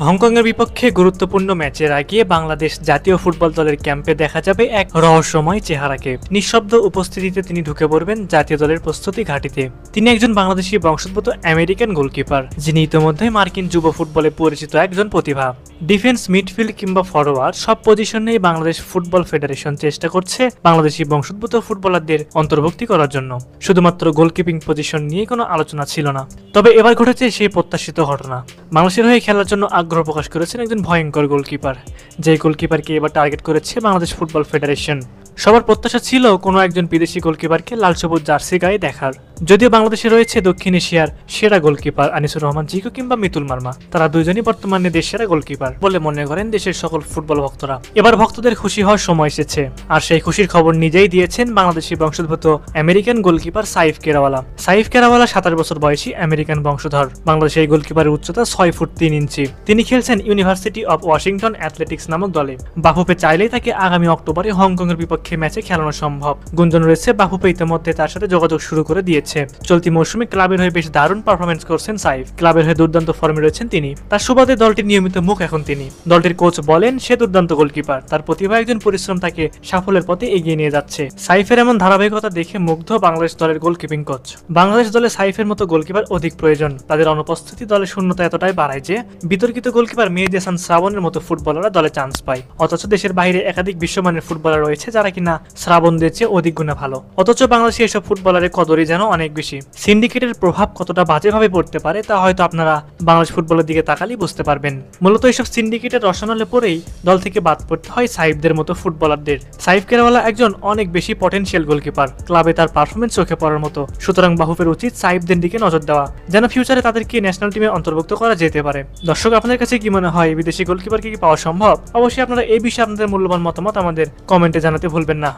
হংকংয়ের বিপক্ষে গুরুত্বপূর্ণ ম্যাচের আগে বাংলাদেশ জাতীয় ফুটবল দলের ক্যাম্পে দেখা যাবে এক রহস্যময় চেহারাকে। নিঃশব্দ উপস্থিতিতে তিনি ঢুকে পড়বেন জাতীয় দলের প্রস্তুতি ঘাঁটিতে। তিনি একজন বাংলাদেশি বংশোদ্ভূত আমেরিকান গোলকিপার, যিনি ইতোমধ্যে মার্কিন যুব ফুটবলে পরিচিত একজন প্রতিভা। ডিফেন্স, মিডফিল্ড কিংবা ফরওয়ার্ড সব পজিশনেই বাংলাদেশ ফুটবল ফেডারেশন চেষ্টা করছে বাংলাদেশি বংশোদ্ভূত ফুটবলারদের অন্তর্ভুক্তি করার জন্য। শুধুমাত্র গোলকিপিং পজিশন নিয়ে কোনো আলোচনা ছিল না, তবে এবার ঘটেছে সেই প্রত্যাশিত ঘটনা। বাংলাদেশের হয়ে খেলার জন্য আগ্রহ প্রকাশ করেছেন একজন ভয়ঙ্কর গোলকিপার, যে গোলকিপারকে এবার টার্গেট করেছে বাংলাদেশ ফুটবল ফেডারেশন। সবার প্রত্যাশা ছিল কোনো একজন বিদেশি গোলকিপারকে লাল সবুজ জার্সি গায়ে দেখার। যদিও বাংলাদেশে রয়েছে দক্ষিণ এশিয়ার সেরা গোলকিপার আনিসুর রহমান জিকো কিংবা মিতুল মার্মা, তারা দুইজনই বর্তমানে দেশের সেরা গোলকিপার বলে মনে করেন দেশের সকল ফুটবল ভক্তরা। এবার ভক্তদের খুশি হওয়ার সময় এসেছে, আর সেই খুশির খবর নিজেই দিয়েছেন বাংলাদেশি বংশোদ্ভূত আমেরিকান গোলকিপার সাইফ কেরাওয়ালা। সাইফ কেরাওয়ালা 27 বছর বয়সী আমেরিকান বংশধর। বাংলাদেশের এই গোলকিপারের উচ্চতা 6 ফুট 3 ইঞ্চি। তিনি খেলছেন ইউনিভার্সিটি অব ওয়াশিংটন অ্যাথলেটিক্স নামক দলে। বাফুফে চাইলেই তাকে আগামী অক্টোবরে হংকংয়ের বিপক্ষে ম্যাচে খেলানো সম্ভব। গুঞ্জন রয়েছে বাফুফে ইতিমধ্যে তার সাথে যোগাযোগ শুরু করে দিয়েছে। চলতি মৌসুমে ক্লাবের হয়ে বেশ দারুণ পারফরমেন্স করছেন সাইফ। ক্লাবের হয়ে দুর্দান্ত ফর্মে রয়েছেন তিনি। তার সুবাদে দলটির নিয়মিত মুখ এখন তিনি। দলটির কোচ বলেন সে দুর্দান্ত গোলকিপার, তার প্রতিভা একজন পরিশ্রম তাকে সাফল্যের পথে এগিয়ে নিয়ে যাচ্ছে। সাইফের এমন ধারাবাহিকতা দেখে মুগ্ধ বাংলাদেশ দলের গোলকিপিং কোচ। বাংলাদেশ দলে সাইফের মতো গোলকিপার অধিক প্রয়োজন। তাদের অনুপস্থিতি দলের শূন্যতা এতটাই বাড়ায় যে বিতর্কিত গোলকিপার মেহেদী হাসান শ্রাবণের মতো ফুটবলাররা দলে চান্স পায়। অথচ দেশের বাইরে একাধিক বিশ্বমানের ফুটবলার রয়েছে যারা কিনা শ্রাবণদের চেয়ে অধিক গুণে ভালো। অথচ বাংলাদেশে এসব ফুটবলারের কদরই যেন অনেক বেশি। সিন্ডিকেটের প্রভাব কতটা বাজেভাবে পড়তে পারে তা হয়তো আপনারা বাংলাদেশ ফুটবলের দিকে তাকালেই বুঝতে পারবেন। মূলত এইসব সিন্ডিকেটের রসানলে পরেই দল থেকে বাদ পড়তে হয় সাইফদের মতো ফুটবলারদের। সাইফ কেরাওয়ালা একজন অনেক বেশি পটেনশিয়াল গোলকিপার। ক্লাবে তার পারফরমেন্স চোখে পড়ার মতো। সুতরাং বাফুফের উচিত সাইফদের দিকে নজর দেওয়া, যেন ফিউচারে তাদেরকে ন্যাশনাল টিমে অন্তর্ভুক্ত করা যেতে পারে। দর্শক, আপনাদের কাছে কি মনে হয় বিদেশি গোলকিপারকে কি পাওয়া সম্ভব? অবশ্যই আপনারা এই বিষয়ে আপনাদের মূল্যবান মতামত আমাদের কমেন্টে জানাতে ভুলবেন না।